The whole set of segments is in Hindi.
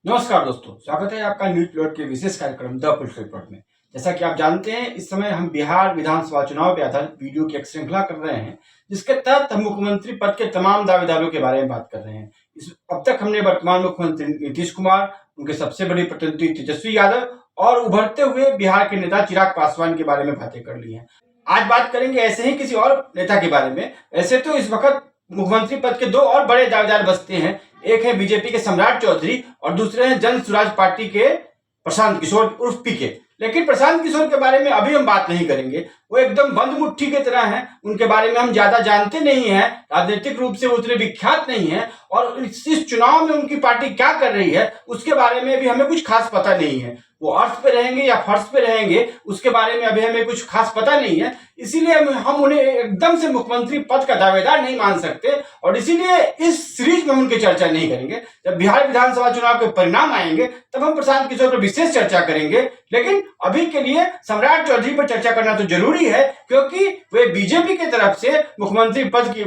नमस्कार दोस्तों, स्वागत है आपका न्यूज प्लॉट के विशेष कार्यक्रम द पॉलिटिकल प्लॉट में। जैसा कि आप जानते हैं, इस समय हम बिहार विधानसभा चुनाव पर आधारित वीडियो की एक श्रृंखला कर रहे हैं, जिसके तहत हम मुख्यमंत्री पद के तमाम दावेदारों के बारे में बात कर रहे हैं। अब तक हमने वर्तमान मुख्यमंत्री नीतीश कुमार, उनके सबसे बड़ी प्रतिद्वंदी तेजस्वी यादव और उभरते हुए बिहार के नेता चिराग पासवान के बारे में बातें कर ली है। आज बात करेंगे ऐसे ही किसी और नेता के बारे में। ऐसे तो इस वक्त मुख्यमंत्री पद के दो और बड़े दावेदार बसते हैं। एक है बीजेपी के सम्राट चौधरी और दूसरे हैं जन स्वराज पार्टी के प्रशांत किशोर उर्फ पीके। लेकिन प्रशांत किशोर के बारे में अभी हम बात नहीं करेंगे। वो एकदम बंद मुट्ठी की तरह हैं। उनके बारे में हम ज्यादा जानते नहीं हैं, राजनीतिक रूप से उतने विख्यात नहीं है और इस चुनाव में उनकी पार्टी क्या कर रही है उसके बारे में भी हमें कुछ खास पता नहीं है। वो अर्थ पे रहेंगे या फर्श पे रहेंगे उसके बारे में अभी हमें कुछ खास पता नहीं है। इसीलिए हम उन्हें एकदम से मुख्यमंत्री पद का दावेदार नहीं मान सकते और इसीलिए इस सीरीज में उनकी चर्चा नहीं करेंगे। जब बिहार विधानसभा चुनाव के परिणाम आएंगे तब हम प्रशांत किशोर पर विशेष चर्चा करेंगे। लेकिन अभी के लिए सम्राट चौधरी पर चर्चा करना तो जरूरी है, क्योंकि वे बीजेपी की तरफ से मुख्यमंत्री पद की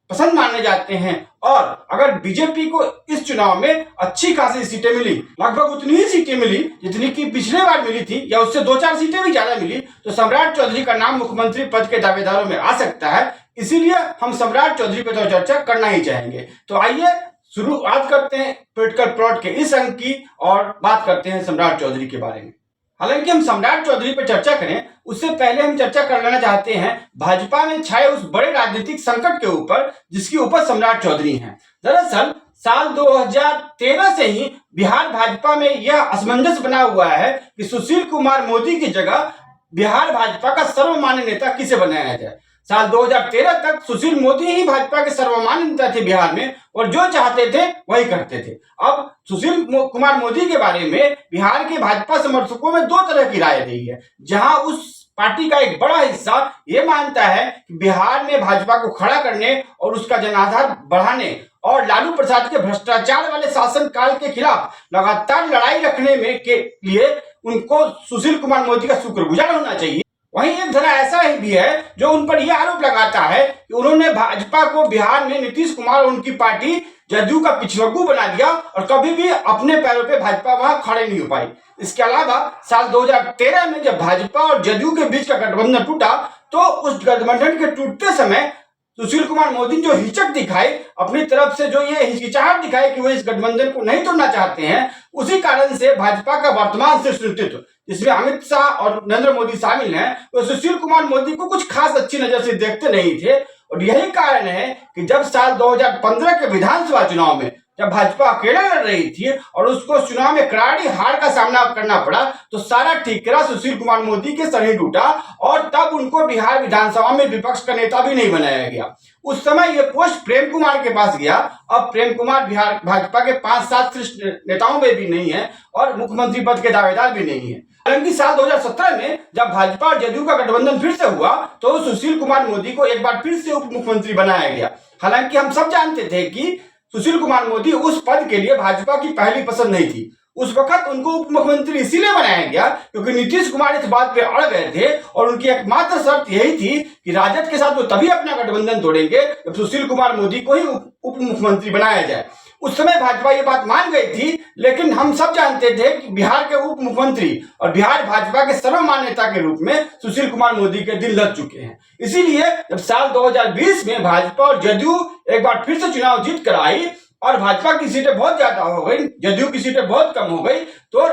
पसंद माने जाते हैं और अगर बीजेपी को इस चुनाव में अच्छी खासी सीटें मिली, लगभग उतनी ही सीटें मिली जितनी की पिछले बार मिली थी या उससे 2-4 सीटें भी ज्यादा मिली, तो सम्राट चौधरी का नाम मुख्यमंत्री पद के दावेदारों में आ सकता है। इसीलिए हम सम्राट चौधरी पर तो चर्चा करना ही चाहेंगे। तो आइए शुरुआत करते हैं पॉलिटिकल प्लॉट के इस अंक की और बात करते हैं सम्राट चौधरी के बारे में। हालांकि हम सम्राट चौधरी पर चर्चा करें उससे पहले हम चर्चा कर लेना चाहते हैं भाजपा में छाए उस बड़े राजनीतिक संकट के ऊपर जिसके ऊपर सम्राट चौधरी हैं। दरअसल साल 2013 से ही बिहार भाजपा में यह असमंजस बना हुआ है कि सुशील कुमार मोदी की जगह बिहार भाजपा का सर्वमान्य नेता किसे बनाया जाए। साल 2013 तक सुशील मोदी ही भाजपा के सर्वमान्य नेता थे बिहार में और जो चाहते थे वही करते थे। अब सुशील कुमार मोदी के बारे में बिहार के भाजपा समर्थकों में दो तरह की राय रही है। जहां उस पार्टी का एक बड़ा हिस्सा ये मानता है कि बिहार में भाजपा को खड़ा करने और उसका जनाधार बढ़ाने और लालू प्रसाद के भ्रष्टाचार वाले शासन काल के खिलाफ लगातार लड़ाई रखने में के लिए उनको सुशील कुमार मोदी का शुक्रगुजार होना चाहिए। वहीं एक धड़ा ऐसा ही भी है जो उन पर यह आरोप लगाता है कि उन्होंने भाजपा को बिहार में नीतीश कुमार और उनकी पार्टी जदयू का पिछलग्गू बना दिया और कभी भी अपने पैरों पे भाजपा वहां खड़े नहीं हो पाई। इसके अलावा साल 2013 में जब भाजपा और जदयू के बीच का गठबंधन टूटा तो उस गठबंधन के टूटते समय सुशील कुमार मोदी जो हिचक दिखाई, अपनी तरफ से जो ये हिचकिचाहट दिखाई कि वो इस गठबंधन को नहीं तोड़ना चाहते हैं, उसी कारण से भाजपा का वर्तमान शीर्ष नेतृत्व जिसमें अमित शाह और नरेंद्र मोदी शामिल हैं, वो सुशील कुमार मोदी को कुछ खास अच्छी नजर से देखते नहीं थे। और यही कारण है कि जब साल 2015 के विधानसभा चुनाव में जब भाजपा अकेले लड़ रही थी और उसको चुनाव में करारी हार का सामना करना पड़ा तो सारा ठीकरा सुशील कुमार मोदी के सर ही टूटा और तब उनको बिहार विधानसभा में विपक्ष का नेता भी नहीं बनाया गया। उस समय यह पोस्ट प्रेम कुमार के पास गया। अब प्रेम कुमार बिहार भाजपा के 5-7 शीर्ष नेताओं में भी नहीं है और मुख्यमंत्री पद के दावेदार भी नहीं है। हालांकि साल 2017 में जब भाजपा और जदयू का गठबंधन फिर से हुआ तो सुशील कुमार मोदी को एक बार फिर से उप मुख्यमंत्री बनाया गया। हालांकि हम सब जानते थे कि सुशील कुमार मोदी उस पद के लिए भाजपा की पहली पसंद नहीं थी। उस वक्त उनको उप मुख्यमंत्री इसीलिए बनाया गया क्योंकि नीतीश कुमार इस बात पे अड़ गए थे और उनकी एकमात्र शर्त यही थी कि राजद के साथ वो तभी अपना गठबंधन तोड़ेंगे जब सुशील कुमार मोदी को ही उप मुख्यमंत्री बनाया जाए। उस समय भाजपा ये बात मान गई थी, लेकिन हम सब जानते थे कि बिहार के उप मुख्यमंत्री और बिहार भाजपा के सर्वमान्य नेता के रूप में सुशील कुमार मोदी के दिल लग चुके हैं। इसीलिए जब साल 2020 में भाजपा और जदयू एक बार फिर से चुनाव जीत कर आई और भाजपा की सीटें बहुत ज्यादा हो गई, जदयू की सीटें बहुत कम हो गई, तो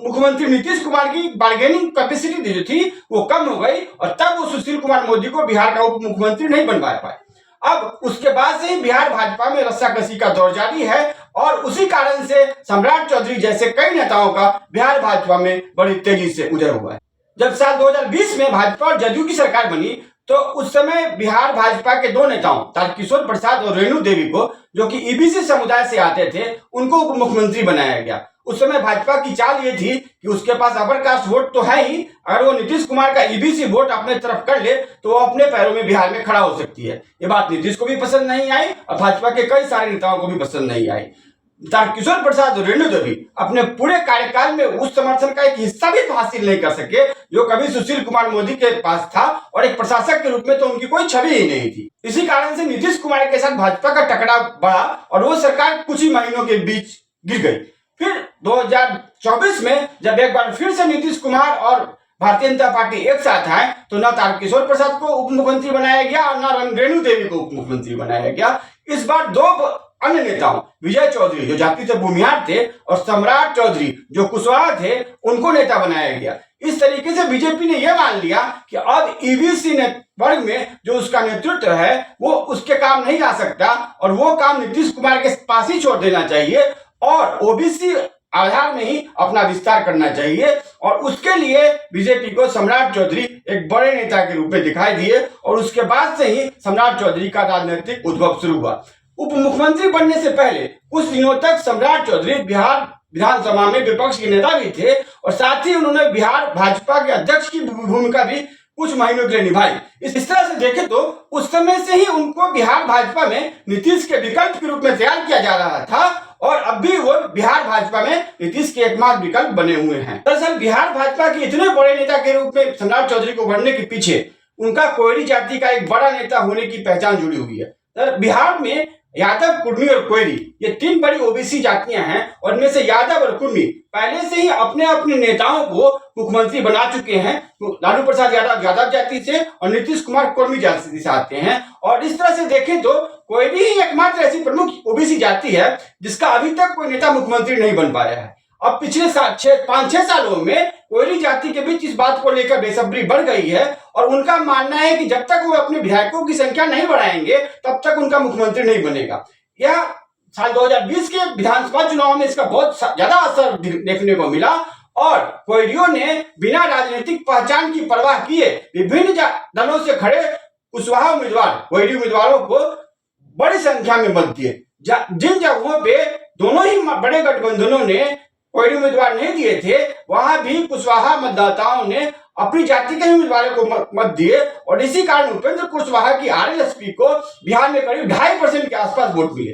मुख्यमंत्री नीतीश कुमार की बार्गेनिंग कैपेसिटी जो थी वो कम हो गई और तब वो सुशील कुमार मोदी को बिहार का उप मुख्यमंत्री नहीं बनवा पाए। अब उसके बाद से ही बिहार भाजपा में रस्साकसी का दौर जारी है और उसी कारण से सम्राट चौधरी जैसे कई नेताओं का बिहार भाजपा में बड़ी तेजी से उदय हुआ है। जब साल 2020 में भाजपा और जदयू की सरकार बनी तो उस समय बिहार भाजपा के दो नेताओं तारकिशोर प्रसाद और रेणु देवी को, जो कि ईबीसी समुदाय से आते थे, उनको उप मुख्यमंत्री बनाया गया। उस समय भाजपा की चाल ये थी कि उसके पास अपर कास्ट वोट तो है ही, अगर वो नीतीश कुमार का ईबीसी वोट अपने तरफ कर ले तो वो अपने पैरों में बिहार में खड़ा हो सकती है। ये बात नीतीश को भी पसंद नहीं आई और भाजपा के कई सारे नेताओं को भी पसंद नहीं आई। तारकिशोर प्रसाद और रेणु देवी अपने पूरे कार्यकाल में उस समर्थन का एक हिस्सा भी हासिल नहीं कर सके जो कभी सुशील कुमार मोदी के पास था और एक प्रशासक के रूप में तो उनकी कोई छवि ही नहीं थी। इसी कारण से नीतीश कुमार के साथ भाजपा का टकराव बढ़ा और वो सरकार कुछ ही महीनों के बीच गिर गई। फिर 2024 में जब एक बार फिर से नीतीश कुमार और भारतीय जनता पार्टी एक साथ आए तो न तारकिशोर प्रसाद को उप मुख्यमंत्री बनाया गया और न रेणु देवी को उप मुख्यमंत्री बनाया गया। इस बार दो अन्य नेताओं, विजय चौधरी जो जाति से भूमिहार थे और सम्राट चौधरी जो कुशवाहा थे, उनको नेता बनाया गया। इस तरीके से बीजेपी ने यह मान लिया कि अब ईबीसी वर्ग में जो उसका नेतृत्व है वो उसके काम नहीं आ सकता और वो काम नीतीश कुमार के पास ही छोड़ देना चाहिए और ओबीसी आधार में ही अपना विस्तार करना चाहिए। और उसके लिए बीजेपी को सम्राट चौधरी एक बड़े नेता के रूप में दिखाई दिए और उसके बाद से ही सम्राट चौधरी का राजनीतिक उद्भव शुरू हुआ। उप मुख्यमंत्री बनने से पहले कुछ दिनों तक सम्राट चौधरी बिहार विधानसभा में विपक्ष के नेता भी थे और साथ ही उन्होंने बिहार भाजपा के अध्यक्ष की भूमिका भी कुछ महीनों के लिए निभाई। इस तरह से देखें तो उस समय से ही उनको बिहार भाजपा में नीतीश के विकल्प के रूप में तैयार किया जा रहा था और अब भी वो बिहार भाजपा में नीतीश के एकमात्र विकल्प बने हुए हैं। दरअसल बिहार भाजपा के इतने बड़े नेता के रूप में सम्राट चौधरी को बनने के पीछे उनका कोयरी जाति का एक बड़ा नेता होने की पहचान जुड़ी हुई है। बिहार में यादव, कुर्मी और कोयरी ये तीन बड़ी ओबीसी जातियां हैं और इनमें से यादव और कुर्मी पहले से ही अपने अपने नेताओं को मुख्यमंत्री बना चुके हैं। तो लालू प्रसाद यादव यादव जाति से और नीतीश कुमार कुर्मी जाति से आते हैं और इस तरह से देखें तो कोयरी ही एकमात्र ऐसी प्रमुख ओबीसी जाति है जिसका अभी तक कोई नेता मुख्यमंत्री नहीं बन पाया है। अब पिछले 5-6 सालों में कोयरी जाति के बीच इस बात को लेकर बेसब्री बढ़ गई है और उनका मानना है कि जब तक वो अपने विधायकों की संख्या नहीं बढ़ाएंगे तब तक उनका मुख्यमंत्री नहीं बनेगा। यह साल 2020 के विधानसभा चुनाव में इसका बहुत ज्यादा असर देखने को मिला और कोयरियों ने बिना राजनीतिक पहचान की परवाह किए विभिन्न दलों से खड़े कुशवाहा उम्मीदवार कोयरी उम्मीदवारों को बड़ी संख्या में मत दिए। जिन जगहों पे दोनों ही बड़े गठबंधनों ने कोयरी उम्मीदवार नहीं दिए थे वहां भी कुशवाहा मतदाताओं ने अपनी जाति के उम्मीदवारों को मत दिए और इसी कारण उपेंद्र कुशवाहा की आरएलएसपी को बिहार में करीब 2.5% के आसपास वोट मिले।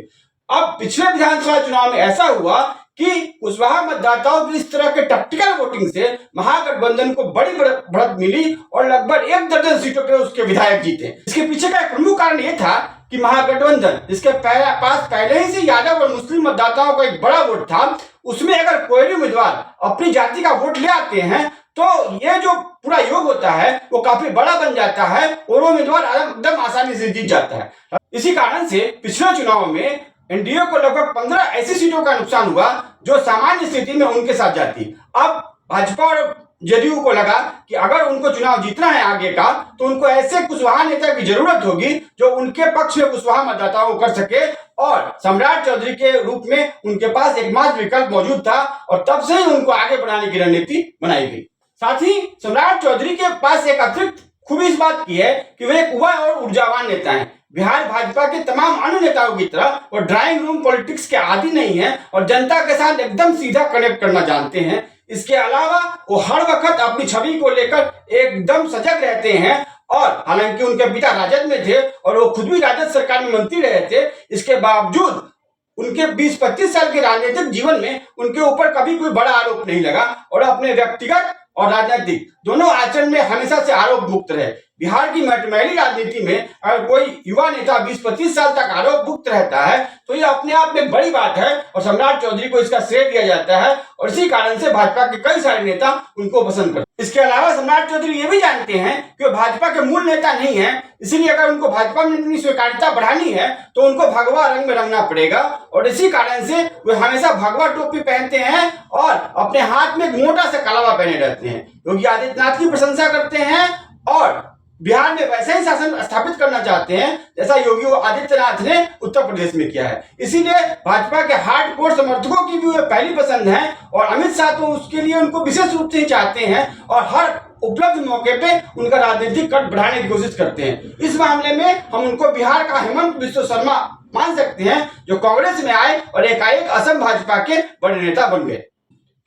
अब पिछले विधानसभा चुनाव में ऐसा हुआ कि कुशवाहा मतदाताओं की इस तरह के टैक्टिकल वोटिंग से महागठबंधन को बड़ी बढ़त मिली और लगभग 1 दर्जन सीटों पर उसके विधायक जीते। इसके पीछे का एक प्रमुख कारण यह था कि महागठबंधन जिसके पास पहले ही से यादव और मुस्लिम मतदाताओं का एक बड़ा वोट था, उसमें अगर कोयरी उम्मीदवार अपनी जाति का वोट ले आते हैं तो ये जो पूरा योग होता है वो काफी बड़ा बन जाता है और वो उम्मीदवार एकदम आसानी से जीत जाता है। इसी कारण से पिछले चुनाव में एनडीए को लगभग 15 ऐसी सीटों का नुकसान हुआ जो सामान्य स्थिति में उनके साथ जाती। अब भाजपा और जेडीयू को लगा कि अगर उनको चुनाव जीतना है आगे का तो उनको ऐसे कुशवाहा नेता की जरूरत होगी जो उनके पक्ष में कुशवाहा मतदाताओं को कर सके और सम्राट चौधरी के रूप में उनके पास एकमात्र विकल्प मौजूद था और तब से ही उनको आगे बढ़ाने की रणनीति बनाई गई। साथ ही सम्राट चौधरी के पास एक अतिरिक्त खूबी इस बात की है कि वे एक युवा और ऊर्जावान नेता हैं। बिहार भाजपा के तमाम अन्य नेताओं की तरह वो ड्राइंग रूम पॉलिटिक्स के आदी नहीं है और जनता के साथ एकदम सीधा कनेक्ट करना जानते हैं। इसके अलावा वो हर वक्त अपनी छवि को लेकर एकदम सजग रहते हैं और हालांकि उनके पिता राजद में थे और वो खुद भी राजद सरकार में मंत्री रहे थे, इसके बावजूद उनके 20-25 साल के राजनीतिक जीवन में उनके ऊपर कभी कोई बड़ा आरोप नहीं लगा और अपने व्यक्तिगत और राजनीतिक दोनों आचरण में हमेशा से आरोप मुक्त रहे। बिहार की मटमैली राजनीति में अगर कोई युवा नेता 20-25 साल तक आरोप मुक्त रहता है तो ये अपने आप में बड़ी बात है और सम्राट चौधरी को इसका श्रेय दिया जाता है और इसी कारण से भाजपा के कई सारे नेता उनको पसंद करते हैं। इसके अलावा सम्राट चौधरी ये भी जानते हैं कि वो भाजपा के मूल नेता नहीं है, इसीलिए अगर उनको भाजपा में अपनी स्वीकार्यता बढ़ानी है तो उनको भगवा रंग में रंगना पड़ेगा और इसी कारण से वे हमेशा भगवा टोपी पहनते हैं और अपने हाथ में मोटा सा कलावा पहने रहते हैं। योगी आदित्यनाथ की प्रशंसा करते हैं और बिहार में वैसा ही शासन स्थापित करना चाहते हैं जैसा योगी आदित्यनाथ ने उत्तर प्रदेश में किया है। इसीलिए भाजपा के हार्डकोर समर्थकों की भी वे पहली पसंद है और अमित शाह तो उसके लिए उनको विशेष रूप से चाहते हैं और हर उपलब्ध मौके पे उनका राजनीतिक कद बढ़ाने की कोशिश करते हैं। इस मामले में हम उनको बिहार का हेमंत बिस्व शर्मा मान सकते हैं जो कांग्रेस में आए और एकाएक असम भाजपा के बड़े नेता बन गए।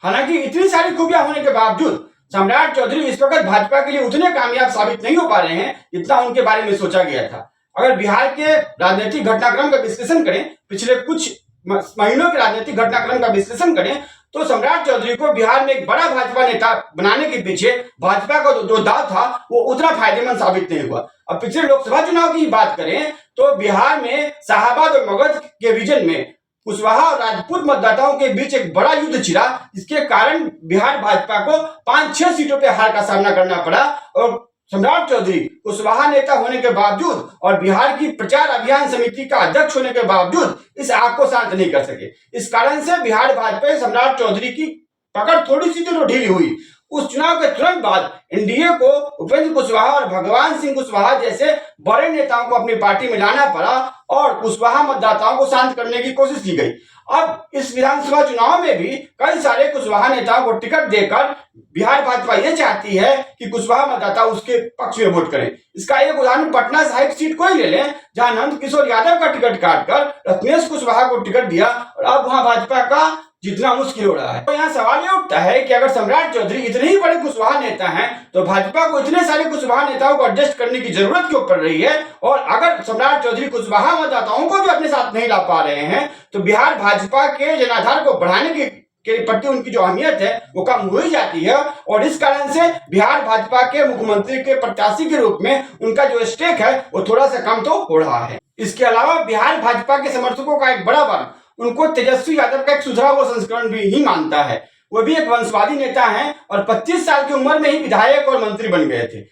हालांकि इतनी सारी खूबियां होने के बावजूद सम्राट चौधरी इस वक्त भाजपा के लिए उतने कामयाब साबित नहीं हो पा रहे हैं जितना उनके बारे में सोचा गया था। अगर बिहार के राजनीतिक घटनाक्रम का विश्लेषण करें, पिछले कुछ महीनों के राजनीतिक घटनाक्रम का विश्लेषण करें तो सम्राट चौधरी को बिहार में एक बड़ा भाजपा नेता बनाने के पीछे भाजपा का जो दाव था वो उतना फायदेमंद साबित नहीं हुआ। अब पिछले लोकसभा चुनाव की बात करें तो बिहार में शाहाबाद और मगध के रीजन में कुशवाहा और राजपूत मतदाताओं के बीच एक बड़ा युद्ध छिड़ा, जिसके कारण बिहार भाजपा को 5-6 सीटों पर हार का सामना करना पड़ा। और सम्राट चौधरी कुशवाहा नेता होने के बावजूद और बिहार की प्रचार अभियान समिति का अध्यक्ष होने के बावजूद इस आग को शांत नहीं कर सके। इस कारण से बिहार भाजपा सम्राट चौधरी की पकड़ थोड़ी सी जो ढीली हुई। उस चुनाव के तुरंत बाद एनडीए को उपेंद्र कुशवाहा और भगवान सिंह कुशवाहा जैसे बड़े नेताओं को अपनी पार्टी में लाना पड़ा और कुशवाहा मतदाताओं को शांत करने की कोशिश की गई। अब इस विधानसभा चुनाव में भी कई सारे कुशवाहा नेताओं को टिकट देकर बिहार भाजपा ये चाहती है कि कुशवाहा मतदाता उसके पक्ष में वोट करें। इसका एक उदाहरण पटना साहिब सीट को ही ले लें, जहां नंद किशोर यादव का टिकट काटकर रत्नेश कुशवाहा को टिकट दिया और अब वहां भाजपा का जितना मुश्किल हो रहा है। तो यहाँ सवाल ये उठता है कि अगर सम्राट चौधरी इतने ही बड़े कुशवाहा नेता हैं तो भाजपा को इतने सारे कुशवाहा नेताओं को एडजस्ट करने की जरूरत क्यों पड़ रही है? और अगर सम्राट चौधरी कुशवाहा मतदाताओं को भी अपने साथ नहीं ला पा रहे हैं तो बिहार भाजपा के जनाधार को बढ़ाने के प्रति उनकी जो अहमियत है वो कम हो ही जाती है। और इस कारण से बिहार भाजपा के मुख्यमंत्री के प्रत्याशी के रूप में उनका जो स्टेक है वो थोड़ा सा कम तो हो रहा है। इसके अलावा बिहार भाजपा के समर्थकों का एक बड़ा वर्ग उनको तेजस्वी यादव का एक सुधरा हुआ संस्करण भी ही मानता है। वो भी एक वंशवादी नेता हैं और 25 साल की उम्र में ही विधायक और मंत्री बन गए थे।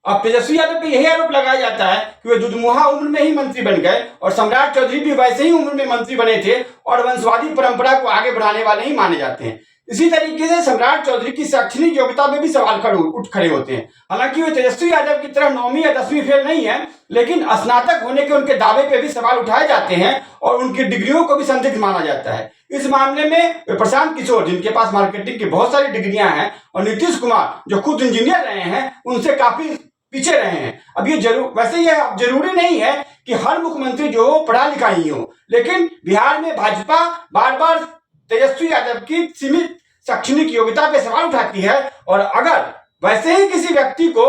अब तेजस्वी यादव पे यही आरोप लगाया जाता है कि वे दुधमुहा उम्र में ही मंत्री बन गए और सम्राट चौधरी भी वैसे ही उम्र में मंत्री बने थे और वंशवादी परंपरा को आगे बढ़ाने वाले ही माने जाते हैं। इसी तरीके से सम्राट चौधरी की शैक्षणिक योग्यता में भी सवाल खड़े होते हैं। हालांकि वे तेजस्वी यादव की तरह 9वीं या 10वीं फेल नहीं है, लेकिन स्नातक होने के उनके दावे पे भी सवाल उठाए जाते हैं और उनकी डिग्रियों को भी संदिग्ध माना जाता है। इस मामले में प्रशांत किशोर, जिनके पास मार्केटिंग की बहुत सारी डिग्रियां हैं, और नीतीश कुमार, जो खुद इंजीनियर रहे हैं, उनसे काफी पीछे रहे हैं। अब ये वैसे ये जरूरी नहीं है कि हर मुख्यमंत्री जो हो पढ़ा लिखा ही हो, लेकिन बिहार में भाजपा बार बार तेजस्वी यादव की सीमित शैक्षणिक योग्यता पे सवाल उठाती है और अगर वैसे ही किसी व्यक्ति को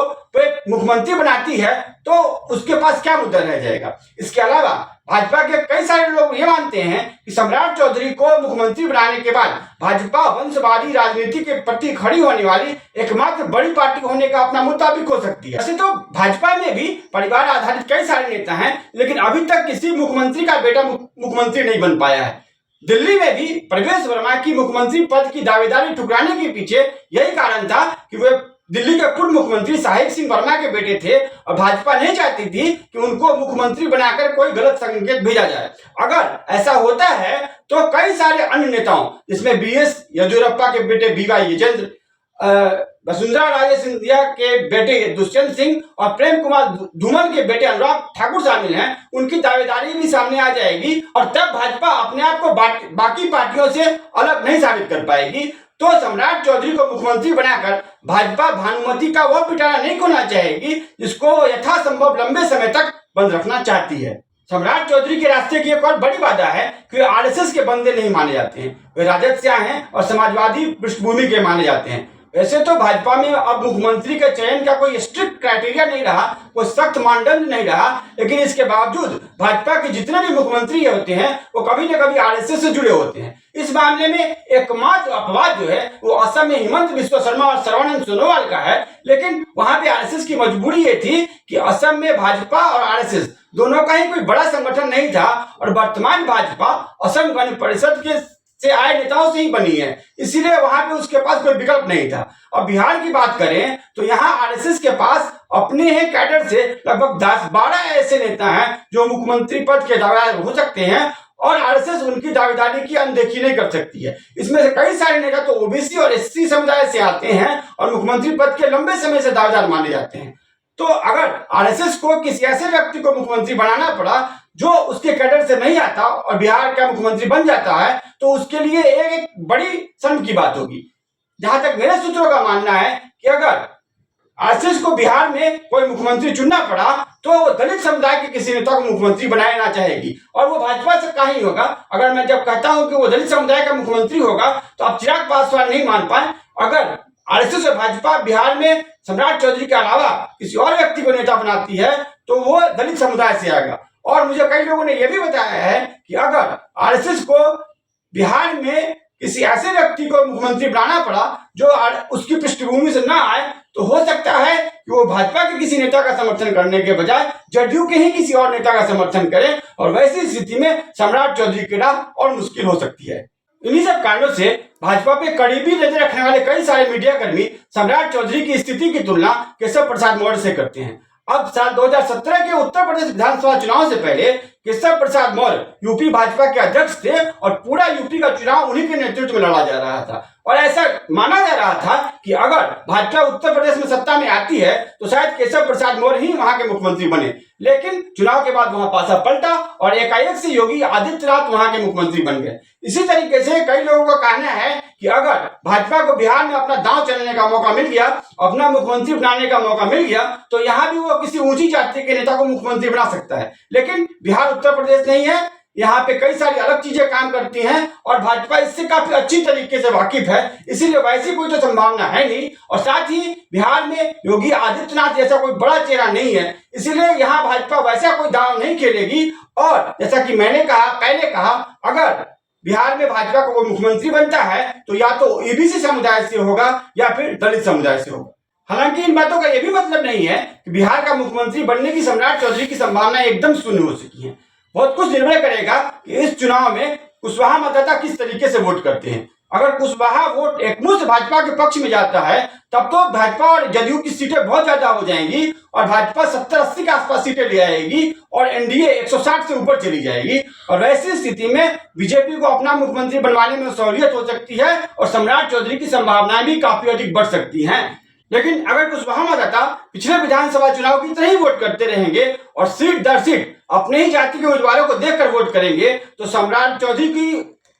मुख्यमंत्री बनाती है तो उसके पास क्या मुद्दा रह जाएगा। इसके अलावा भाजपा के कई सारे लोग ये मानते हैं कि सम्राट चौधरी को मुख्यमंत्री बनाने के बाद भाजपा वंशवादी राजनीति के प्रति खड़ी होने वाली एकमात्र बड़ी पार्टी होने का अपना मुद्दा भी खो सकती है। वैसे तो भाजपा में भी परिवार आधारित कई सारे नेता हैं, लेकिन अभी तक किसी मुख्यमंत्री का बेटा मुख्यमंत्री नहीं बन पाया है। दिल्ली में भी प्रवेश वर्मा की मुख्यमंत्री पद की दावेदारी ठुकराने के पीछे यही कारण था कि वे दिल्ली के पूर्व मुख्यमंत्री साहिब सिंह वर्मा के बेटे थे और भाजपा नहीं चाहती थी कि उनको मुख्यमंत्री बनाकर कोई गलत संकेत भेजा जाए। अगर ऐसा होता है तो कई सारे अन्य नेताओं, जिसमें बीएस येदियुरप्पा के बेटे बीवाई विजेंद्र, वसुंधरा राजे सिंधिया के बेटे दुष्यंत सिंह और प्रेम कुमार धूमल के बेटे अनुराग ठाकुर शामिल हैं, उनकी दावेदारी भी सामने आ जाएगी और तब भाजपा अपने आप को बाकी पार्टियों से अलग नहीं साबित कर पाएगी। तो सम्राट चौधरी को मुख्यमंत्री बनाकर भाजपा भानुमति का वह पिटारा नहीं खोलना चाहेगी जिसको यथासंभव लंबे समय तक बंद रखना चाहती है। सम्राट चौधरी के रास्ते की एक और बड़ी बाधा है कि वे आरएसएस के बंदे नहीं माने जाते हैं। वे राजद से आए हैं और समाजवादी पृष्ठभूमि के माने जाते हैं। वैसे तो भाजपा में अब मुख्यमंत्री के चयन का कोई स्ट्रिक्ट क्राइटेरिया नहीं रहा, कोई सख्त मानदंड नहीं रहा, लेकिन इसके बावजूद भाजपा के जितने भी मुख्यमंत्री होते हैं वो कभी न कभी आरएसएस से जुड़े होते हैं। इस मामले में एकमात्र अपवाद जो है वो असम में हिमंत बिस्वा शर्मा और सर्बानंद सोनोवाल का है, लेकिन वहां पे आरएसएस की मजबूरी ये थी कि असम में भाजपा और आरएसएस दोनों का ही कोई बड़ा संगठन नहीं था और वर्तमान भाजपा असम गण परिषद के से आए नेताओं से ही बनी है, इसीलिए वहां पे उसके पास कोई विकल्प नहीं था। और बिहार की बात करें तो यहाँ आरएसएस के पास अपने ही कैडर से लगभग 10-12 ऐसे नेता हैं जो मुख्यमंत्री पद के दावेदार हो सकते हैं और आरएसएस उनकी दावेदारी की अनदेखी नहीं कर सकती है। इसमें से कई सारे नेता तो ओबीसी और एससी समुदाय से आते हैं और मुख्यमंत्री पद के लंबे समय से दावेदार माने जाते हैं। तो अगर आरएसएस को किसी ऐसे व्यक्ति को मुख्यमंत्री बनाना पड़ा जो उसके कैडर से नहीं आता और बिहार का मुख्यमंत्री बन जाता है तो उसके लिए एक बड़ी शर्म की बात होगी। जहां तक मेरे सूत्रों का मानना है कि अगर आरएसएस को बिहार में कोई मुख्यमंत्री चुनना पड़ा तो वो दलित समुदाय के किसी नेता को मुख्यमंत्री बनाना चाहेगी और वो भाजपा से कहीं होगा। अगर मैं जब कहता हूं कि वो दलित समुदाय का मुख्यमंत्री होगा तो आप चिराग पासवान नहीं मान पाए। अगर आरएसएस और भाजपा बिहार में सम्राट चौधरी के अलावा किसी और व्यक्ति को नेता बनाती है तो वो दलित समुदाय से आएगा। और मुझे कई लोगों ने यह भी बताया है कि अगर आरएसएस को बिहार में किसी ऐसे व्यक्ति को मुख्यमंत्री बनाना पड़ा जो उसकी पृष्ठभूमि से ना आए तो हो सकता है कि वो भाजपा के किसी नेता का समर्थन करने के बजाय जदयू के ही किसी और नेता का समर्थन करें, और वैसी स्थिति में सम्राट चौधरी की राह और मुश्किल हो सकती है। इन्हीं सब कारणों से भाजपा पे करीबी नजर रखने वाले कई सारे मीडिया कर्मी सम्राट चौधरी की स्थिति की तुलना केशव प्रसाद मौर्य से करते हैं। अब साल 2017 के उत्तर प्रदेश विधानसभा चुनाव से पहले केशव प्रसाद मौर्य यूपी भाजपा के अध्यक्ष थे और पूरा यूपी का चुनाव उन्हीं के नेतृत्व में लड़ा जा रहा था, और ऐसा माना जा रहा था कि अगर भाजपा उत्तर प्रदेश में सत्ता में आती है तो शायद केशव प्रसाद मौर्य ही वहां के मुख्यमंत्री बने। लेकिन चुनाव के बाद वहां पासा पलटा और एकाएक से योगी आदित्यनाथ वहां के मुख्यमंत्री बन गए। इसी तरीके से कई लोगों का कहना है कि अगर भाजपा को बिहार में अपना दांव चलने का मौका मिल गया, अपना मुख्यमंत्री बनाने का मौका मिल गया, तो यहाँ भी वो किसी ऊंची जाति के नेता को मुख्यमंत्री बना सकता है। लेकिन बिहार उत्तर प्रदेश नहीं है, यहाँ पे कई सारी अलग चीजें काम करती हैं और भाजपा इससे काफी अच्छी तरीके से वाकिफ है, इसीलिए वैसी कोई तो संभावना है नहीं। और साथ ही बिहार में योगी आदित्यनाथ जैसा कोई बड़ा चेहरा नहीं है, इसीलिए यहाँ भाजपा वैसा कोई दांव नहीं खेलेगी। और जैसा कि मैंने पहले कहा, अगर बिहार में भाजपा को कोई मुख्यमंत्री बनता है तो या तो एबीसी समुदाय से होगा या फिर दलित समुदाय से होगा। हालांकि इन बातों का यह भी मतलब नहीं है कि बिहार का मुख्यमंत्री बनने की सम्राट चौधरी की संभावना एकदम शून्य हो चुकी है। बहुत कुछ निर्भर करेगा कि इस चुनाव में कुशवाहा मतदाता किस तरीके से वोट करते हैं। अगर कुशवाहा वोट एकमुश्त भाजपा के पक्ष में जाता है तब तो भाजपा और जदयू की सीटें बहुत ज्यादा हो जाएंगी और भाजपा 70-80 के आसपास सीटें ले आएगी और एनडीए 160 से ऊपर चली जाएगी। और वैसी स्थिति में बीजेपी को अपना मुख्यमंत्री बनवाने में सहूलियत हो सकती है और सम्राट चौधरी की संभावनाएं भी काफी अधिक बढ़ सकती हैं। लेकिन अगर कुशवाहा मतदाता पिछले विधानसभा चुनाव की तरह ही वोट करते रहेंगे और सीट दर सीट अपने ही जाति के उम्मीदवारों को देखकर वोट करेंगे तो सम्राट चौधरी की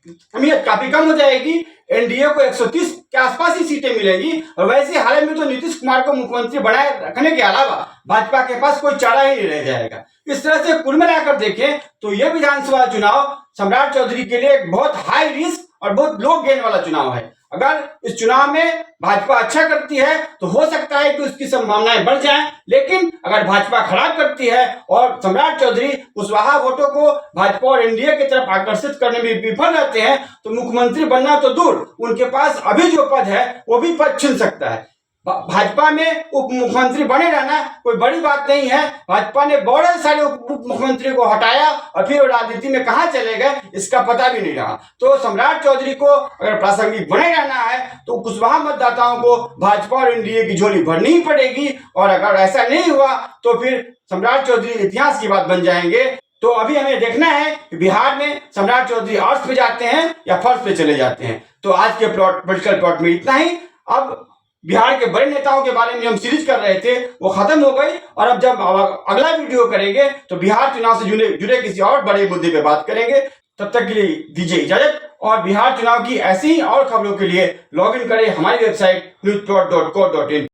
अहमियत काफी कम हो जाएगी। एनडीए को 130 के आसपास ही सीटें मिलेंगी और वैसे हाल में तो नीतीश कुमार को मुख्यमंत्री बनाए रखने के अलावा भाजपा के पास कोई चारा ही नहीं रह जाएगा। इस तरह से कुल मिलाकर देखें तो यह विधानसभा चुनाव सम्राट चौधरी के लिए एक बहुत हाई रिस्क और बहुत लो गेन वाला चुनाव है। अगर इस चुनाव में भाजपा अच्छा करती है तो हो सकता है कि उसकी संभावनाएं बढ़ जाएं, लेकिन अगर भाजपा खराब करती है और सम्राट चौधरी कुशवाहा वोटों को भाजपा और एनडीए की तरफ आकर्षित करने में विफल रहते हैं तो मुख्यमंत्री बनना तो दूर, उनके पास अभी जो पद है वो भी पद छिन सकता है। भाजपा में उप मुख्यमंत्री बने रहना कोई बड़ी बात नहीं है। भाजपा ने बहुत सारे उप मुख्यमंत्री को हटाया और फिर राजनीति में कहां चले गए इसका पता भी नहीं रहा। तो सम्राट चौधरी को अगर प्रासंगिक बने रहना है तो कुशवाहा मतदाताओं को भाजपा और एनडीए की झोली भरनी ही पड़ेगी, और अगर ऐसा नहीं हुआ तो फिर सम्राट चौधरी इतिहास की बात बन जाएंगे। तो अभी हमें देखना है कि बिहार में सम्राट चौधरी अर्श पे जाते हैं या फर्श पे चले जाते हैं। तो आज के पॉलिटिकल प्लॉट में इतना ही। अब बिहार के बड़े नेताओं के बारे में जो हम सीरीज कर रहे थे वो खत्म हो गई, और अब जब अगला वीडियो करेंगे तो बिहार चुनाव से जुड़े किसी और बड़े मुद्दे पे बात करेंगे। तब तक के लिए दीजिए इजाजत, और बिहार चुनाव की ऐसी ही और खबरों के लिए लॉग इन करें हमारी वेबसाइट newsplot.co.in।